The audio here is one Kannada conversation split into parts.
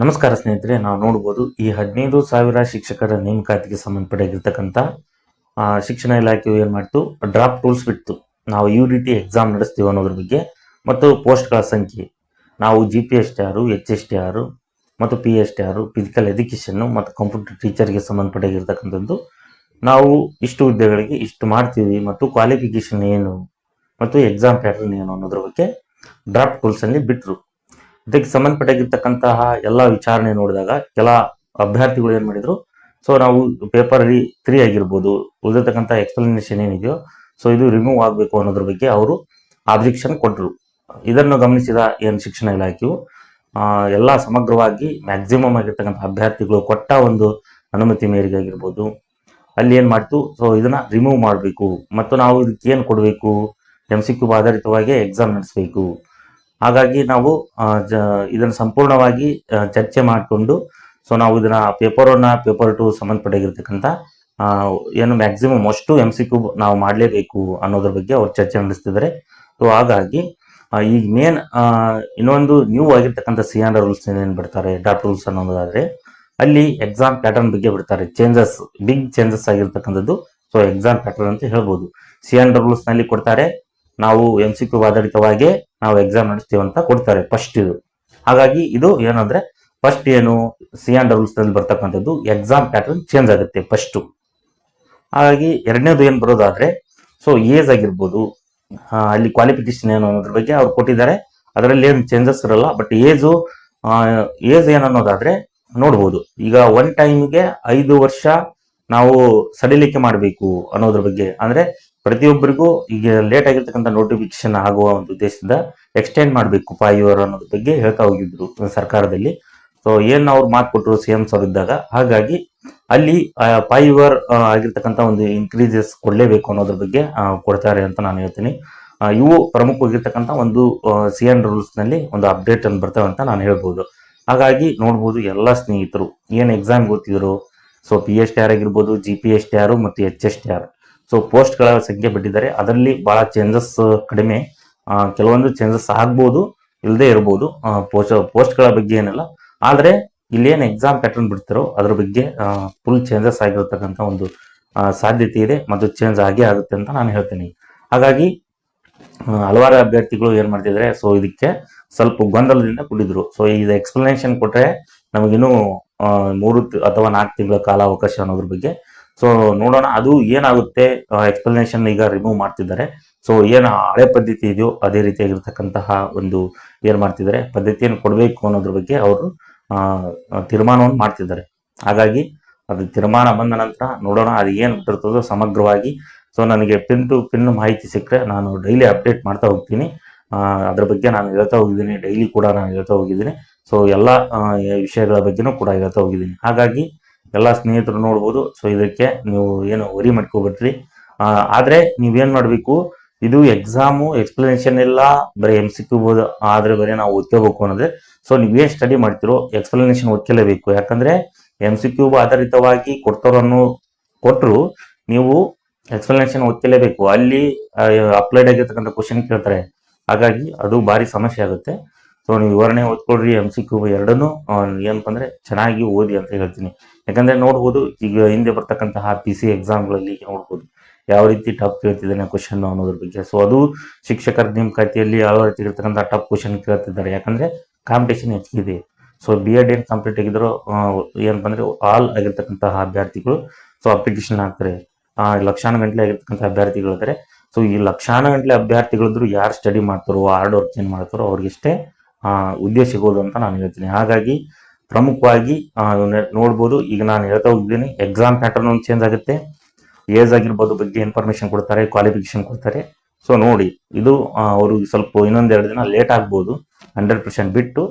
ನಮಸ್ಕಾರ ಸ್ನೇಹಿತರೆ, ನಾವು ನೋಡ್ಬೋದು ಈ 15,000 ಶಿಕ್ಷಕರ ನೇಮಕಾತಿಗೆ ಸಂಬಂಧಪಟ್ಟಿರ್ತಕ್ಕಂಥ ಶಿಕ್ಷಣ ಇಲಾಖೆಯು ಏನು ಮಾಡ್ತು, ಡ್ರಾಫ್ಟ್ ರೂಲ್ಸ್ ಬಿಟ್ಟು ನಾವು ಈ ರೀತಿ ಎಕ್ಸಾಮ್ ನಡೆಸ್ತೀವಿ ಅನ್ನೋದ್ರ ಬಗ್ಗೆ ಮತ್ತು ಪೋಸ್ಟ್ಗಳ ಸಂಖ್ಯೆ, ನಾವು GPSTR, HSTR ಮತ್ತು PSTR, ಫಿಸಿಕಲ್ ಎಜುಕೇಷನ್ ಮತ್ತು ಕಂಪ್ಯೂಟರ್ ಟೀಚರ್ಗೆ ಸಂಬಂಧಪಟ್ಟಿರ್ತಕ್ಕಂಥದ್ದು ನಾವು ಇಷ್ಟು ಹುದ್ದೆಗಳಿಗೆ ಇಷ್ಟು ಮಾಡ್ತೀವಿ ಮತ್ತು ಕ್ವಾಲಿಫಿಕೇಶನ್ ಏನು ಮತ್ತು ಎಕ್ಸಾಮ್ ಪ್ಯಾಟರ್ನ್ ಏನು ಅನ್ನೋದ್ರ ಬಗ್ಗೆ ಡ್ರಾಫ್ಟ್ ರೂಲ್ಸಲ್ಲಿ ಬಿಟ್ಟರು. ಇದಕ್ಕೆ ಸಂಬಂಧಪಟ್ಟಿರ್ತಕ್ಕಂತಹ ಎಲ್ಲ ವಿಚಾರಣೆ ನೋಡಿದಾಗ ಕೆಲ ಅಭ್ಯರ್ಥಿಗಳು ಏನು ಮಾಡಿದ್ರು, ಸೊ ನಾವು ಪೇಪರ್ 3 ಆಗಿರ್ಬೋದು, ಉಳಿದಿರ್ತಕ್ಕಂಥ ಎಕ್ಸ್ಪ್ಲನೇಷನ್ ಏನಿದೆಯೋ ಸೊ ಇದು ರಿಮೂವ್ ಆಗಬೇಕು ಅನ್ನೋದ್ರ ಬಗ್ಗೆ ಅವರು ಆಬ್ಜೆಕ್ಷನ್ ಕೊಟ್ಟರು. ಇದನ್ನು ಗಮನಿಸಿದ ಏನು ಶಿಕ್ಷಣ ಇಲಾಖೆಯು ಎಲ್ಲ ಸಮಗ್ರವಾಗಿ ಮ್ಯಾಕ್ಸಿಮಮ್ ಆಗಿರ್ತಕ್ಕಂಥ ಅಭ್ಯರ್ಥಿಗಳು ಕೊಟ್ಟ ಒಂದು ಅನುಮತಿ ಮೇರೆಗೆ ಆಗಿರ್ಬೋದು, ಅಲ್ಲಿ ಏನು ಮಾಡ್ತು, ಸೊ ಇದನ್ನ ರಿಮೂವ್ ಮಾಡಬೇಕು ಮತ್ತು ನಾವು ಇದಕ್ಕೆ ಏನು ಕೊಡಬೇಕು, MCQ ಆಧಾರಿತವಾಗಿ ಎಕ್ಸಾಮ್ ನಡೆಸಬೇಕು. ಹಾಗಾಗಿ ನಾವು ಇದನ್ನು ಸಂಪೂರ್ಣವಾಗಿ ಚರ್ಚೆ ಮಾಡಿಕೊಂಡು ಸೊ ನಾವು ಇದನ್ನ ಪೇಪರ್ 2 ಸಂಬಂಧಪಟ್ಟಿರ್ತಕ್ಕಂಥ ಏನು ಮ್ಯಾಕ್ಸಿಮಮ್ ಅಷ್ಟು MCQ ನಾವು ಮಾಡಲೇಬೇಕು ಅನ್ನೋದ್ರ ಬಗ್ಗೆ ಅವ್ರು ಚರ್ಚೆ ನಡೆಸ್ತಿದ್ದಾರೆ. ಸೊ ಹಾಗಾಗಿ ಈಗ ಮೇನ್ ಇನ್ನೊಂದು ನ್ಯೂ ಆಗಿರ್ತಕ್ಕಂಥ CR ರೂಲ್ಸ್ ಏನೇನು ಬಿಡ್ತಾರೆ, ಡ್ರಾಫ್ಟ್ ರೂಲ್ಸ್ ಅನ್ನೋದಾದ್ರೆ ಅಲ್ಲಿ ಎಕ್ಸಾಮ್ ಪ್ಯಾಟರ್ನ್ ಬಗ್ಗೆ ಬಿಡ್ತಾರೆ. ಚೇಂಜಸ್, ಬಿಗ್ ಚೇಂಜಸ್ ಆಗಿರ್ತಕ್ಕಂಥದ್ದು. ಸೊ ಎಕ್ಸಾಮ್ ಪ್ಯಾಟರ್ನ್ ಅಂತ ಹೇಳ್ಬೋದು. CR ರೂಲ್ಸ್ ನಲ್ಲಿ ಕೊಡ್ತಾರೆ, ನಾವು MCQ ಆಧಾರಿತವಾಗಿ ನಾವು ಎಕ್ಸಾಮ್ ನಡೆಸ್ತೀವಿ ಅಂತ ಕೊಡ್ತಾರೆ ಫಸ್ಟ್ ಇದು. ಹಾಗಾಗಿ ಇದು ಏನಂದ್ರೆ ಫಸ್ಟ್ ಏನು CR ರೂಲ್ಸ್ ನಲ್ಲಿ ಬರ್ತಕ್ಕಂಥದ್ದು ಎಕ್ಸಾಮ್ ಪ್ಯಾಟರ್ನ್ ಚೇಂಜ್ ಆಗುತ್ತೆ ಫಸ್ಟ್. ಹಾಗಾಗಿ ಎರಡನೇದು ಏನು ಬರೋದಾದ್ರೆ ಸೊ ಏಜ್ ಆಗಿರ್ಬೋದು, ಅಲ್ಲಿ ಕ್ವಾಲಿಫಿಕೇಶನ್ ಏನು ಅನ್ನೋದ್ರ ಬಗ್ಗೆ ಅವ್ರು ಕೊಟ್ಟಿದ್ದಾರೆ. ಅದರಲ್ಲಿ ಏನು ಚೇಂಜಸ್ ಇರಲ್ಲ. ಬಟ್ ಏಜ್ ಏನನ್ನೋದಾದ್ರೆ ನೋಡ್ಬೋದು, ಈಗ ಒನ್ ಟೈಮ್ಗೆ 5 ವರ್ಷ ನಾವು ಸಡಿಲಿಕೆ ಮಾಡಬೇಕು ಅನ್ನೋದ್ರ ಬಗ್ಗೆ, ಅಂದ್ರೆ ಪ್ರತಿಯೊಬ್ಬರಿಗೂ ಈಗ ಲೇಟ್ ಆಗಿರ್ತಕ್ಕಂಥ ನೋಟಿಫಿಕೇಶನ್ ಆಗುವ ಒಂದು ಉದ್ದೇಶದಿಂದ ಎಕ್ಸ್ಟೆಂಡ್ ಮಾಡಬೇಕು 5 ಇಯರ್ ಅನ್ನೋದ್ರ ಬಗ್ಗೆ ಹೇಳ್ತಾ ಹೋಗಿದ್ರು ಸರ್ಕಾರದಲ್ಲಿ. ಸೊ ಏನ್ ಅವ್ರು ಮಾತು ಕೊಟ್ಟರು CM ಸರ್ ಇದ್ದಾಗ, ಹಾಗಾಗಿ ಅಲ್ಲಿ 5 ಇಯರ್ ಆಗಿರ್ತಕ್ಕಂಥ ಒಂದು ಇನ್ಕ್ರೀಸಸ್ ಕೊಡಲೇಬೇಕು ಅನ್ನೋದ್ರ ಬಗ್ಗೆ ಕೊಡ್ತಾರೆ ಅಂತ ನಾನು ಹೇಳ್ತೀನಿ. ಇವು ಪ್ರಮುಖವಾಗಿರ್ತಕ್ಕಂಥ ಒಂದು CR ರೂಲ್ಸ್ ನಲ್ಲಿ ಒಂದು ಅಪ್ಡೇಟ್ ಅನ್ನು ಬರ್ತವೆ ಅಂತ ನಾನು ಹೇಳ್ಬೋದು. ಹಾಗಾಗಿ ನೋಡ್ಬೋದು ಎಲ್ಲ ಸ್ನೇಹಿತರು ಏನ್ ಎಕ್ಸಾಮ್ ಗೊತ್ತಿದ್ರು, ಸೊ PSTR ಆಗಿರ್ಬೋದು, GPSTR ಮತ್ತು HSTR, ಸೊ ಪೋಸ್ಟ್ಗಳ ಸಂಖ್ಯೆ ಬಿಟ್ಟಿದ್ದಾರೆ. ಅದರಲ್ಲಿ ಬಹಳ ಚೇಂಜಸ್ ಕಡಿಮೆ, ಕೆಲವೊಂದು ಚೇಂಜಸ್ ಆಗ್ಬೋದು, ಇಲ್ಲದೆ ಇರ್ಬೋದು. ಪೋಸ್ಟ್ಗಳ ಬಗ್ಗೆ ಏನಿಲ್ಲ, ಆದ್ರೆ ಇಲ್ಲೇನು ಎಕ್ಸಾಮ್ ಪ್ಯಾಟರ್ನ್ ಬಿಡ್ತಾರೋ ಅದ್ರ ಬಗ್ಗೆ ಫುಲ್ ಚೇಂಜಸ್ ಆಗಿರ್ತಕ್ಕಂಥ ಒಂದು ಸಾಧ್ಯತೆ ಇದೆ ಮತ್ತು ಚೇಂಜ್ ಆಗೇ ಆಗುತ್ತೆ ಅಂತ ನಾನು ಹೇಳ್ತೀನಿ. ಹಾಗಾಗಿ ಹಲವಾರು ಅಭ್ಯರ್ಥಿಗಳು ಏನ್ ಮಾಡ್ತಿದ್ದಾರೆ, ಸೊ ಇದಕ್ಕೆ ಸ್ವಲ್ಪ ಗೊಂದಲದಿಂದ ಕೂಡಿದ್ರು. ಸೊ ಇದು ಎಕ್ಸ್ಪ್ಲನೇಷನ್ ಕೊಟ್ರೆ ನಮಗಿನ್ನೂ 3 ಅಥವಾ 4 ತಿಂಗಳ ಕಾಲಾವಕಾಶ ಅನ್ನೋದ್ರ ಬಗ್ಗೆ ಸೊ ನೋಡೋಣ ಅದು ಏನಾಗುತ್ತೆ. ಎಕ್ಸ್ಪ್ಲನೇಷನ್ ಈಗ ರಿಮೂವ್ ಮಾಡ್ತಿದ್ದಾರೆ. ಸೊ ಏನು ಹಳೆ ಪದ್ಧತಿ ಇದೆಯೋ ಅದೇ ರೀತಿಯಾಗಿರ್ತಕ್ಕಂತಹ ಒಂದು ಏನ್ ಮಾಡ್ತಿದ್ದಾರೆ, ಪದ್ಧತಿಯನ್ನು ಕೊಡಬೇಕು ಅನ್ನೋದ್ರ ಬಗ್ಗೆ ಅವರು ತೀರ್ಮಾನವನ್ನು ಮಾಡ್ತಿದ್ದಾರೆ. ಹಾಗಾಗಿ ಅದು ತೀರ್ಮಾನ ಬಂದ ನಂತರ ನೋಡೋಣ ಅದು ಏನು ಬಿಟ್ಟಿರ್ತದೋ ಸಮಗ್ರವಾಗಿ. ಸೊ ನನಗೆ ಪಿನ್ ಟು ಪಿನ್ ಮಾಹಿತಿ ಸಿಕ್ಕರೆ ನಾನು ಡೈಲಿ ಅಪ್ಡೇಟ್ ಮಾಡ್ತಾ ಹೋಗ್ತೀನಿ. ಅದ್ರ ಬಗ್ಗೆ ನಾನು ಹೇಳ್ತಾ ಹೋಗಿದ್ದೀನಿ, ಡೈಲಿ ಕೂಡ ನಾನು ಹೇಳ್ತಾ ಹೋಗಿದ್ದೀನಿ. ಸೊ ಎಲ್ಲ ವಿಷಯಗಳ ಬಗ್ಗೆನೂ ಕೂಡ ಹೇಳ್ತಾ ಹೋಗಿದ್ದೀನಿ. ಹಾಗಾಗಿ ಎಲ್ಲ ಸ್ನೇಹಿತರು ನೋಡ್ಬೋದು. ಸೊ ಇದಕ್ಕೆ ನೀವು ಏನು ವರಿ ಮಾಡ್ಕೋಬೇಡ್ರಿ. ಆದ್ರೆ ನೀವೇನ್ ಮಾಡ್ಬೇಕು, ಇದು ಎಕ್ಸಾಮು ಎಕ್ಸ್ಪ್ಲನೇಷನ್ ಇಲ್ಲ, ಬರೀ MCQ ಆದ್ರೆ ಬರೀ ನಾವು ಓದ್ಕೋಬೇಕು ಅನ್ನೋದ್ರೆ, ಸೊ ನೀವೇನ್ ಸ್ಟಡಿ ಮಾಡ್ತಿರೋ ಎಕ್ಸ್ಪ್ಲನೇಷನ್ ಓದ್ಕಲೇಬೇಕು. ಯಾಕಂದ್ರೆ MCQ ಆಧಾರಿತವಾಗಿ ಕೊಡ್ತಾರನ್ನು ಕೊಟ್ಟರು ನೀವು ಎಕ್ಸ್ಪ್ಲನೇಷನ್ ಓದ್ಕಲೇಬೇಕು. ಅಲ್ಲಿ ಅಪ್ಲೈಡ್ ಆಗಿರ್ತಕ್ಕಂಥ ಕ್ವಶನ್ ಕೇಳ್ತಾರೆ. ಹಾಗಾಗಿ ಅದು ಭಾರಿ ಸಮಸ್ಯೆ ಆಗುತ್ತೆ. ಸೊ ನೀವು ವಿವರಣೆ ಓದ್ಕೊಳ್ರಿ, MCQ ಎರಡನ್ನೂ ಏನಪ್ಪ ಅಂದ್ರೆ ಚೆನ್ನಾಗಿ ಓದಿ ಅಂತ ಹೇಳ್ತೀನಿ. ಯಾಕಂದ್ರೆ ನೋಡ್ಬೋದು, ಈಗ ಹಿಂದೆ ಬರ್ತಕ್ಕಂತಹ PC ಎಕ್ಸಾಮ್ಗಳಲ್ಲಿ ನೋಡ್ಬೋದು ಯಾವ ರೀತಿ ಟಫ್ ಕೇಳ್ತಿದ್ದಾನೆ ಕ್ವಶನ್ ಅನ್ನೋದ್ರ ಬಗ್ಗೆ. ಸೊ ಅದು ಶಿಕ್ಷಕರ ನೇಮಕಾತಿಯಲ್ಲಿ ಯಾವ ರೀತಿ ಇರ್ತಕ್ಕಂಥ ಟಫ್ ಕ್ವಶನ್ ಕೇಳ್ತಿದ್ದಾರೆ. ಯಾಕಂದ್ರೆ ಕಾಂಪಿಟೇಷನ್ ಹೆಚ್ಚಿಗಿದೆ. ಸೊ B.Ed ಏನು ಕಂಪ್ಲೀಟ್ ಆಗಿದ್ರು ಏನಪ್ಪ ಅಂದ್ರೆ ಆಲ್ ಆಗಿರ್ತಕ್ಕಂತಹ ಅಭ್ಯರ್ಥಿಗಳು ಸೊ ಅಪ್ಲಿಕೇಶನ್ ಹಾಕ್ತಾರೆ. ಲಕ್ಷಾನು ಗಂಟಲೆ ಆಗಿರ್ತಕ್ಕಂಥ ಅಭ್ಯರ್ಥಿಗಳು ಇದ್ದಾರೆ. ಸೊ ಈ ಲಕ್ಷಾನು ಗಂಟಲೆ ಅಭ್ಯರ್ಥಿಗಳಿದ್ರು ಯಾರು ಸ್ಟಡಿ ಮಾಡ್ತಾರೋ, ಹಾರ್ಡ್ ವರ್ಕ್ ಏನ್ ಮಾಡ್ತಾರೋ ಅವ್ರಿಗಿಷ್ಟೇ ಹುದ್ದೆ ಸಿಗೋದು ಅಂತ ನಾನು ಹೇಳ್ತೀನಿ. ಹಾಗಾಗಿ ಪ್ರಮುಖವಾಗಿ ನೋಡ್ಬೋದು, ಈಗ ನಾನು ಹೇಳ್ತಾ ಹೋಗಿದ್ದೀನಿ ಎಕ್ಸಾಮ್ ಪ್ಯಾಟರ್ನ್ ಒಂದು ಚೇಂಜ್ ಆಗುತ್ತೆ, ಏಜ್ ಆಗಿರ್ಬೋದು ಬಗ್ಗೆ ಇನ್ಫಾರ್ಮೇಶನ್ ಕೊಡ್ತಾರೆ, ಕ್ವಾಲಿಫಿಕೇಶನ್ ಕೊಡ್ತಾರೆ. ಸೊ ನೋಡಿ ಇದು ಅವರು ಸ್ವಲ್ಪ ಇನ್ನೊಂದೆರಡು ದಿನ ಲೇಟ್ ಆಗ್ಬೋದು. 100% ಬಿಟ್ಟು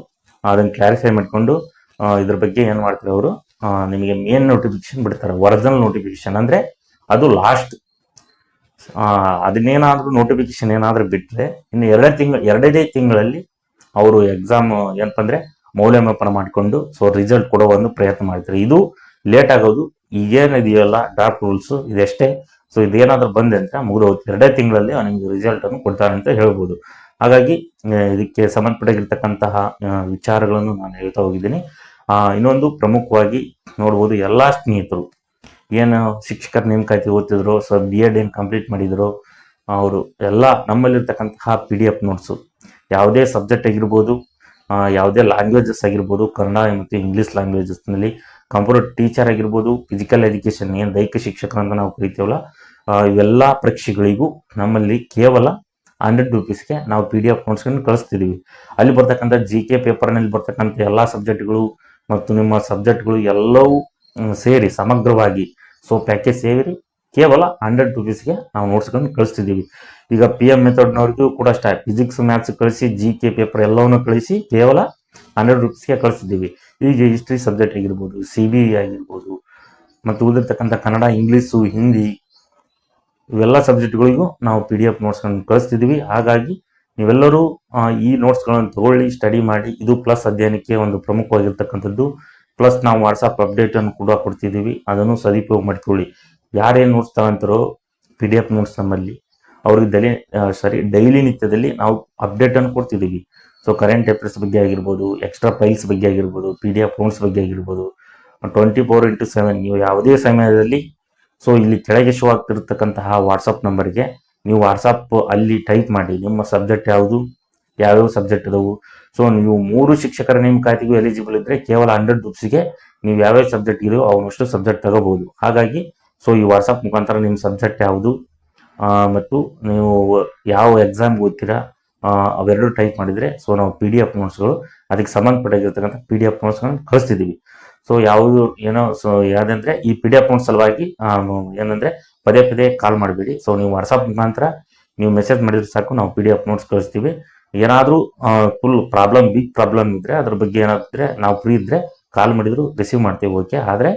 ಅದನ್ನು ಕ್ಲಾರಿಫೈ ಮಾಡ್ಕೊಂಡು ಇದ್ರ ಬಗ್ಗೆ ಏನ್ ಮಾಡ್ತಾರೆ ಅವರು, ನಿಮಗೆ ಮೇನ್ ನೋಟಿಫಿಕೇಶನ್ ಬಿಡ್ತಾರೆ. ಒರಿಜಿನಲ್ ನೋಟಿಫಿಕೇಶನ್ ಅಂದ್ರೆ ಅದು ಲಾಸ್ಟ್. ಅದನ್ನೇನಾದ್ರೂ ನೋಟಿಫಿಕೇಶನ್ ಏನಾದ್ರೂ ಬಿಟ್ರೆ ಇನ್ನು 2 ತಿಂಗಳಲ್ಲಿ ಅವರು ಎಕ್ಸಾಮ್ ಏನಪ್ಪ ಅಂದ್ರೆ ಮೌಲ್ಯಮಾಪನ ಮಾಡಿಕೊಂಡು ಸೊ ರಿಸಲ್ಟ್ ಕೊಡೋ ಒಂದು ಪ್ರಯತ್ನ ಮಾಡ್ತಾರೆ. ಇದು ಲೇಟ್ ಆಗೋದು ಈಗೇನಿದೆಯಲ್ಲ ಡ್ರಾಫ್ಟ್ ರೂಲ್ಸ್ ಇದೆಷ್ಟೇ. ಸೊ ಇದೇನಾದ್ರೂ ಬಂದೆ ಅಂತ ಮುಗಿದೋಗುತ್ತೆ. 2 ತಿಂಗಳಲ್ಲಿ ನಿಮ್ಗೆ ರಿಸಲ್ಟ್ ಅನ್ನು ಕೊಡ್ತಾರೆ ಅಂತ ಹೇಳ್ಬೋದು. ಹಾಗಾಗಿ ಇದಕ್ಕೆ ಸಂಬಂಧಪಟ್ಟಿರ್ತಕ್ಕಂತಹ ವಿಚಾರಗಳನ್ನು ನಾನು ಹೇಳ್ತಾ ಹೋಗಿದ್ದೀನಿ. ಇನ್ನೊಂದು ಪ್ರಮುಖವಾಗಿ ನೋಡ್ಬೋದು, ಎಲ್ಲ ಸ್ನೇಹಿತರು ಏನು ಶಿಕ್ಷಕರ ನೇಮಕಾತಿ ಓದ್ತಿದ್ರು, ಸೊ B.Ed ಏನು ಕಂಪ್ಲೀಟ್ ಮಾಡಿದ್ರು, ಅವರು ಎಲ್ಲ ನಮ್ಮಲ್ಲಿರ್ತಕ್ಕಂತಹ PDF ನೋಟ್ಸು ಯಾವುದೇ ಸಬ್ಜೆಕ್ಟ್ ಆಗಿರ್ಬೋದು, ಯಾವುದೇ ಲ್ಯಾಂಗ್ವೇಜಸ್ ಆಗಿರ್ಬೋದು, ಕನ್ನಡ ಮತ್ತು ಇಂಗ್ಲೀಷ್ ಲ್ಯಾಂಗ್ವೇಜಸ್ನಲ್ಲಿ, ಕಂಪ್ಯೂಟರ್ ಟೀಚರ್ ಆಗಿರ್ಬೋದು, ಫಿಸಿಕಲ್ ಎಜುಕೇಷನ್ ಏನು ದೈಹಿಕ ಶಿಕ್ಷಕರು ಅಂತ ನಾವು ಕರಿತೀವಲ್ಲ, ಇವೆಲ್ಲ ಪರೀಕ್ಷೆಗಳಿಗೂ ನಮ್ಮಲ್ಲಿ ಕೇವಲ 100 ರೂಪೀಸ್ಗೆ ನಾವು PDF ನೋಟ್ಸ್ಗಳನ್ನು ಕಳಿಸ್ತಿದ್ದೀವಿ. ಅಲ್ಲಿ ಬರ್ತಕ್ಕಂಥ GK ಪೇಪರ್ನಲ್ಲಿ ಬರ್ತಕ್ಕಂಥ ಎಲ್ಲ ಸಬ್ಜೆಕ್ಟ್ಗಳು ಮತ್ತು ನಿಮ್ಮ ಸಬ್ಜೆಕ್ಟ್ಗಳು ಎಲ್ಲವೂ ಸೇರಿ ಸಮಗ್ರವಾಗಿ, ಸೊ ಪ್ಯಾಕೇಜ್ ಸೇರಿ ಕೇವಲ 100 ರೂಪೀಸ್ಗೆ ನಾವು ನೋಟ್ಸ್ಗಳನ್ನು ಕಳಿಸ್ತಿದ್ದೀವಿ. ಈಗ PM ಮೆಥಡ್ನವ್ರಿಗೂ ಕೂಡ ಅಷ್ಟೇ, ಫಿಸಿಕ್ಸ್ ಮ್ಯಾಥ್ಸ್ ಕಳಿಸಿ, GK ಪೇಪರ್ ಎಲ್ಲವನ್ನು ಕಳಿಸಿ ಕೇವಲ 100 ರೂಪೀಸ್ಗೆ ಕಳಿಸ್ತಿದ್ದೀವಿ. ಈಗ ಹಿಸ್ಟ್ರಿ ಸಬ್ಜೆಕ್ಟ್ ಆಗಿರ್ಬೋದು, CBE ಆಗಿರ್ಬೋದು, ಮತ್ತು ಉಳಿದಿರ್ತಕ್ಕಂಥ ಕನ್ನಡ, ಇಂಗ್ಲೀಷು, ಹಿಂದಿ ಇವೆಲ್ಲ ಸಬ್ಜೆಕ್ಟ್ಗಳಿಗೂ ನಾವು PDF ನೋಟ್ಸ್ಗಳನ್ನು ಕಳಿಸ್ತಿದ್ದೀವಿ. ಹಾಗಾಗಿ ನೀವೆಲ್ಲರೂ ಈ ನೋಟ್ಸ್ಗಳನ್ನು ತಗೊಳ್ಳಿ, ಸ್ಟಡಿ ಮಾಡಿ. ಇದು ಪ್ಲಸ್ ಅಧ್ಯಯನಕ್ಕೆ ಒಂದು ಪ್ರಮುಖವಾಗಿರ್ತಕ್ಕಂಥದ್ದು. ಪ್ಲಸ್ ನಾವು ವಾಟ್ಸಪ್ ಅಪ್ಡೇಟನ್ನು ಕೂಡ ಕೊಡ್ತಿದ್ದೀವಿ, ಅದನ್ನು ಸದುಪಯೋಗ ಮಾಡಿಕೊಳ್ಳಿ. ಯಾರೇನು ನೋಟ್ಸ್ ತಗೊಂತಾರೋ PDF ನೋಟ್ಸ್ ನಮ್ಮಲ್ಲಿ, ಅವ್ರಿಗೆ ಡೈಲಿ ನಿತ್ಯದಲ್ಲಿ ನಾವು ಅಪ್ಡೇಟನ್ನು ಕೊಡ್ತಿದ್ದೀವಿ. ಸೊ ಕರೆಂಟ್ ಅಫೇರ್ಸ್ ಬಗ್ಗೆ ಆಗಿರ್ಬೋದು, ಎಕ್ಸ್ಟ್ರಾ ಫೈಲ್ಸ್ ಬಗ್ಗೆ ಆಗಿರ್ಬೋದು, PDF ನೋಟ್ಸ್ ಬಗ್ಗೆ ಆಗಿರ್ಬೋದು, 24/7 ನೀವು ಯಾವುದೇ ಸಮಯದಲ್ಲಿ, ಸೊ ಇಲ್ಲಿ ಕೆಳಗೆ ಶೋ ಆಗ್ತಿರ್ತಕ್ಕಂತಹ ವಾಟ್ಸಪ್ ನಂಬರ್ಗೆ ನೀವು ವಾಟ್ಸಪ್ ಅಲ್ಲಿ ಟೈಪ್ ಮಾಡಿ ನಿಮ್ಮ ಸಬ್ಜೆಕ್ಟ್ ಯಾವುದು, ಯಾವ್ಯಾವ ಸಬ್ಜೆಕ್ಟ್ ಇದಾವು. ಸೊ ನೀವು 3 ಶಿಕ್ಷಕರ ನೇಮಕಾತಿಗೂ ಎಲಿಜಿಬಲ್ ಇದ್ರೆ ಕೇವಲ 100 ರೂಪೀಸ್ಗೆ ನೀವು ಯಾವ್ಯಾವ ಸಬ್ಜೆಕ್ಟ್ ಇದೆಯೋ ಅವನಷ್ಟು ಸಬ್ಜೆಕ್ಟ್ ತಗೋಬಹುದು. ಹಾಗಾಗಿ ಸೊ ಈ ವಾಟ್ಸಪ್ ಮುಖಾಂತರ ನಿಮ್ಮ ಸಬ್ಜೆಕ್ಟ್ ಯಾವುದು ಮತ್ತು ನೀವು ಯಾವ ಎಕ್ಸಾಮ್ ಓದ್ತೀರಾ ಅವೆರಡು ಟೈಪ್ ಮಾಡಿದರೆ ಸೊ ನಾವು PDF ನೋಟ್ಸ್ಗಳು ಅದಕ್ಕೆ ಸಂಬಂಧಪಟ್ಟಿರ್ತಕ್ಕಂಥ PDF ನೋಟ್ಸ್ಗಳನ್ನು ಕಳಿಸ್ತಿದ್ದೀವಿ. ಸೊ ಯಾವುದು ಏನೋ ಸೊ ಯಾವುದಂದ್ರೆ ಈ PDF ನೋಟ್ಸ್ ಸಲುವಾಗಿ ಏನಂದ್ರೆ ಪದೇ ಪದೇ ಕಾಲ್ ಮಾಡಬೇಡಿ. ಸೊ ನೀವು ವಾಟ್ಸಪ್ ಮುಖಾಂತರ ನೀವು ಮೆಸೇಜ್ ಮಾಡಿದ್ರೆ ಸಾಕು, ನಾವು PDF ನೋಟ್ಸ್ ಕಳಿಸ್ತೀವಿ. ಏನಾದರೂ ಫುಲ್ ಬಿಗ್ ಪ್ರಾಬ್ಲಮ್ ಇದ್ರೆ ಅದ್ರ ಬಗ್ಗೆ ಏನಾದ್ರೆ ನಾವು ಫ್ರೀ ಇದ್ರೆ ಕಾಲ್ ಮಾಡಿದ್ರು ರಿಸೀವ್ ಮಾಡ್ತೀವಿ, ಓಕೆ. ಆದರೆ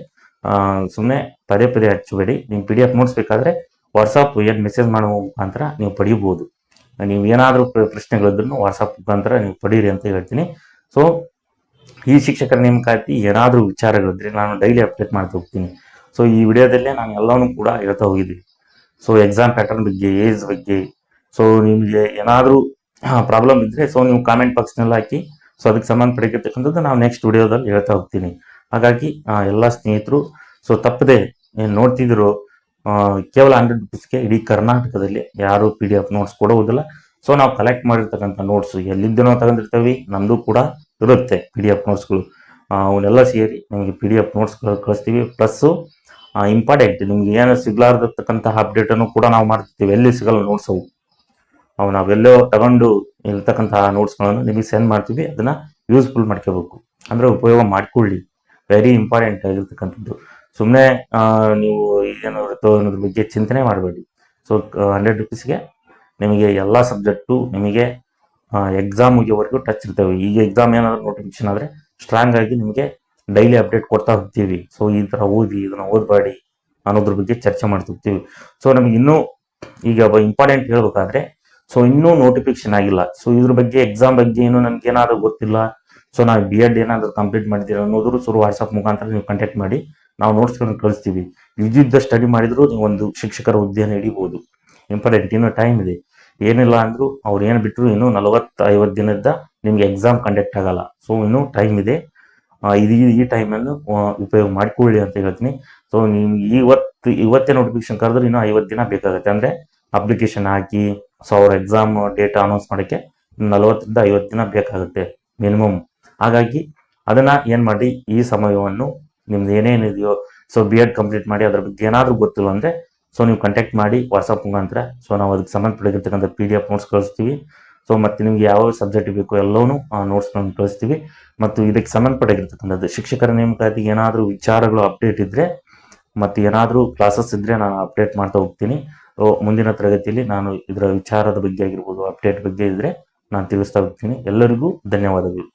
ಸುಮ್ಮನೆ ಪದೇ ಪದೇ ಹಚ್ಚಬೇಡಿ. ನೀವು PDF ನೋಟ್ಸ್ ಬೇಕಾದರೆ ವಾಟ್ಸಪ್ ಏನು ಮೆಸೇಜ್ ಮಾಡೋ ಮುಖಾಂತರ ನೀವು ಪಡೆಯಬಹುದು. ನೀವು ಏನಾದರೂ ಪ್ರಶ್ನೆಗಳಿದ್ರು ವಾಟ್ಸಪ್ ಮುಖಾಂತರ ನೀವು ಪಡೀರಿ ಅಂತ ಹೇಳ್ತೀನಿ. ಸೊ ಈ ಶಿಕ್ಷಕರ ನೇಮಕಾತಿ ಏನಾದರೂ ವಿಚಾರಗಳಿದ್ರೆ ನಾನು ಡೈಲಿ ಅಪ್ಡೇಟ್ ಮಾಡ್ತಾ ಹೋಗ್ತೀನಿ. ಸೊ ಈ ವಿಡಿಯೋದಲ್ಲೇ ನಾನು ಎಲ್ಲವನ್ನೂ ಕೂಡ ಹೇಳ್ತಾ ಹೋಗಿದ್ದೀನಿ. ಸೊ ಎಕ್ಸಾಮ್ ಪ್ಯಾಟರ್ನ್ ಬಗ್ಗೆ, ಏಜ್ ಬಗ್ಗೆ, ಸೊ ನಿಮಗೆ ಏನಾದರೂ ಪ್ರಾಬ್ಲಮ್ ಇದ್ದರೆ ಸೊ ನೀವು ಕಾಮೆಂಟ್ ಬಾಕ್ಸ್ನಲ್ಲಿ ಹಾಕಿ, ಸೊ ಅದಕ್ಕೆ ಸಂಬಂಧಪಟ್ಟಿರ್ತಕ್ಕಂಥದ್ದು ನಾವು ನೆಕ್ಸ್ಟ್ ವಿಡಿಯೋದಲ್ಲಿ ಹೇಳ್ತಾ ಹೋಗ್ತೀನಿ. ಹಾಗಾಗಿ ಎಲ್ಲ ಸ್ನೇಹಿತರು ಸೊ ತಪ್ಪದೆ ಏನು ನೋಡ್ತಿದ್ರು ಕೇವಲ 100 ರೂಪೀಸ್ಗೆ ಇಡೀ ಕರ್ನಾಟಕದಲ್ಲಿ ಯಾರು PDF ನೋಟ್ಸ್ ಕೊಡುವುದಿಲ್ಲ. ಸೊ ನಾವು ಕಲೆಕ್ಟ್ ಮಾಡಿರ್ತಕ್ಕಂಥ ನೋಟ್ಸ್ ಎಲ್ಲಿದ್ದೇನೋ ತಗೊಂಡಿರ್ತೇವೆ, ನಮ್ಮದು ಕೂಡ ಇರುತ್ತೆ PDF ನೋಟ್ಸ್ಗಳು. ಅವನ್ನೆಲ್ಲ ಸೇರಿ ನಿಮಗೆ PDF ನೋಟ್ಸ್ಗಳು ಕಳಿಸ್ತೀವಿ. ಪ್ಲಸ್ಸು ಇಂಪಾರ್ಟೆಂಟ್ ನಿಮ್ಗೆ ಏನು ಸಿಗ್ಲಾರ್ದಿರ್ತಕ್ಕಂತಹ ಅಪ್ಡೇಟನ್ನು ಕೂಡ ನಾವು ಮಾಡ್ತಿರ್ತೀವಿ. ಎಲ್ಲಿ ಸಿಗಲ್ಲ ನೋಟ್ಸ್ ಅವು ನಾವೆಲ್ಲೋ ತಗೊಂಡು ಇರ್ತಕ್ಕಂತಹ ನೋಟ್ಸ್ಗಳನ್ನು ನಿಮಗೆ ಸೆಂಡ್ ಮಾಡ್ತೀವಿ. ಅದನ್ನು ಯೂಸ್ಫುಲ್ ಮಾಡ್ಕೋಬೇಕು, ಅಂದರೆ ಉಪಯೋಗ ಮಾಡಿಕೊಳ್ಳಿ. ವೆರಿ ಇಂಪಾರ್ಟೆಂಟ್ ಆಗಿರ್ತಕ್ಕಂಥದ್ದು. ಸುಮ್ಮನೆ ನೀವು ಏನು ಇರುತ್ತೋ ಅನ್ನೋದ್ರ ಬಗ್ಗೆ ಚಿಂತನೆ ಮಾಡಬೇಡಿ. ಸೊ 100 ರೂಪೀಸ್ಗೆ ನಿಮಗೆ ಎಲ್ಲ ಸಬ್ಜೆಕ್ಟು ನಿಮಗೆ ಎಕ್ಸಾಮ್ ಮುಗಿಯೋವರೆಗೂ ಟಚ್ ಇರ್ತವೆ. ಈಗ ಎಕ್ಸಾಮ್ ಏನಾದರೂ ನೋಟಿಫಿಕೇಶನ್ ಆದರೆ ಸ್ಟ್ರಾಂಗ್ ಆಗಿ ನಿಮಗೆ ಡೈಲಿ ಅಪ್ಡೇಟ್ ಕೊಡ್ತಾ ಹೋಗ್ತೀವಿ. ಸೊ ಈ ಥರ ಓದಿ, ಇದನ್ನು ಓದಬೇಡಿ ಅನ್ನೋದ್ರ ಬಗ್ಗೆ ಚರ್ಚೆ ಮಾಡ್ತಿರ್ತೀವಿ. ಸೊ ನಮಗೆ ಇನ್ನೂ ಈಗ ಇಂಪಾರ್ಟೆಂಟ್ ಹೇಳ್ಬೇಕಾದ್ರೆ ಸೊ ಇನ್ನೂ ನೋಟಿಫಿಕೇಶನ್ ಆಗಿಲ್ಲ. ಸೊ ಇದ್ರ ಬಗ್ಗೆ ಎಕ್ಸಾಮ್ ಬಗ್ಗೆ ಏನೂ ನಮ್ಗೆ ಏನಾದರೂ ಗೊತ್ತಿಲ್ಲ, ಸೊ ನಾವು B.Ed ಏನಾದರೂ ಕಂಪ್ಲೀಟ್ ಮಾಡಿದ್ದೀರ ಅನ್ನೋದ್ರು ಸೊ ವಾಟ್ಸಪ್ ಮುಖಾಂತರ ನೀವು ಕಾಂಟ್ಯಾಕ್ಟ್ ಮಾಡಿ, ನಾವು ನೋಟ್ಸ್ಗಳನ್ನು ಕಳಿಸ್ತೀವಿ. ಇದ್ದಿದ್ದ ಸ್ಟಡಿ ಮಾಡಿದ್ರು ನೀವು ಒಂದು ಶಿಕ್ಷಕರ ಹುದ್ದೆಯನ್ನು ಹಿಡಿಬೋದು. ಇಂಪಾರ್ಟೆಂಟ್, ಇನ್ನೂ ಟೈಮ್ ಇದೆ. ಏನಿಲ್ಲ ಅಂದರೂ ಅವ್ರು ಏನು ಬಿಟ್ಟರು ಇನ್ನೂ 40-50 ದಿನದ ನಿಮ್ಗೆ ಎಕ್ಸಾಮ್ ಕಂಡಕ್ಟ್ ಆಗಲ್ಲ. ಸೊ ಇನ್ನೂ ಟೈಮ್ ಇದೆ. ಈ ಟೈಮನ್ನು ಉಪಯೋಗ ಮಾಡಿಕೊಳ್ಳಿ ಅಂತ ಹೇಳ್ತೀನಿ. ಸೊ ನೀವು ಇವತ್ತೇ ನೋಟಿಫಿಕೇಶನ್ ಕರೆದ್ರೆ ಇನ್ನೂ 50 ದಿನ ಬೇಕಾಗುತ್ತೆ. ಅಂದರೆ ಅಪ್ಲಿಕೇಶನ್ ಹಾಕಿ ಸೊ ಅವ್ರ ಎಕ್ಸಾಮ್ ಡೇಟ್ ಅನೌನ್ಸ್ ಮಾಡೋಕ್ಕೆ 40-50 ದಿನ ಬೇಕಾಗುತ್ತೆ ಮಿನಿಮಮ್. ಹಾಗಾಗಿ ಅದನ್ನು ಏನು ಮಾಡಿ, ಈ ಸಮಯವನ್ನು ನಿಮ್ದು ಏನೇನಿದೆಯೋ ಸೊ B.Ed ಕಂಪ್ಲೀಟ್ ಮಾಡಿ ಅದ್ರ ಬಗ್ಗೆ ಏನಾದರೂ ಗೊತ್ತಿಲ್ಲ ಅಂದರೆ ಸೊ ನೀವು ಕಾಂಟ್ಯಾಕ್ಟ್ ಮಾಡಿ ವಾಟ್ಸಪ್ ಮುಖಾಂತರ. ಸೊ ನಾವು ಅದಕ್ಕೆ ಸಂಬಂಧಪಟ್ಟಿರ್ತಕ್ಕಂಥ PDF ನೋಟ್ಸ್ ಕಳಿಸ್ತೀವಿ. ಸೊ ಮತ್ತು ನಿಮ್ಗೆ ಯಾವ ಸಬ್ಜೆಕ್ಟ್ ಬೇಕು ಎಲ್ಲವೂ ನೋಟ್ಸ್ಗಳನ್ನು ಕಳಿಸ್ತೀವಿ. ಮತ್ತು ಇದಕ್ಕೆ ಸಂಬಂಧಪಟ್ಟಿರ್ತಕ್ಕಂಥದ್ದು ಶಿಕ್ಷಕರ ನೇಮಕಾತಿಗೆ ಏನಾದರೂ ವಿಚಾರಗಳು ಅಪ್ಡೇಟ್ ಇದ್ದರೆ ಮತ್ತು ಏನಾದರೂ ಕ್ಲಾಸಸ್ ಇದ್ದರೆ ನಾನು ಅಪ್ಡೇಟ್ ಮಾಡ್ತಾ ಹೋಗ್ತೀನಿ. ಮುಂದಿನ ತರಗತಿಯಲ್ಲಿ ನಾನು ಇದರ ವಿಚಾರದ ಬಗ್ಗೆ ಆಗಿರ್ಬೋದು, ಅಪ್ಡೇಟ್ ಬಗ್ಗೆ ಇದ್ದರೆ ನಾನು ತಿಳಿಸ್ತಾ ಹೋಗ್ತೀನಿ. ಎಲ್ಲರಿಗೂ ಧನ್ಯವಾದಗಳು.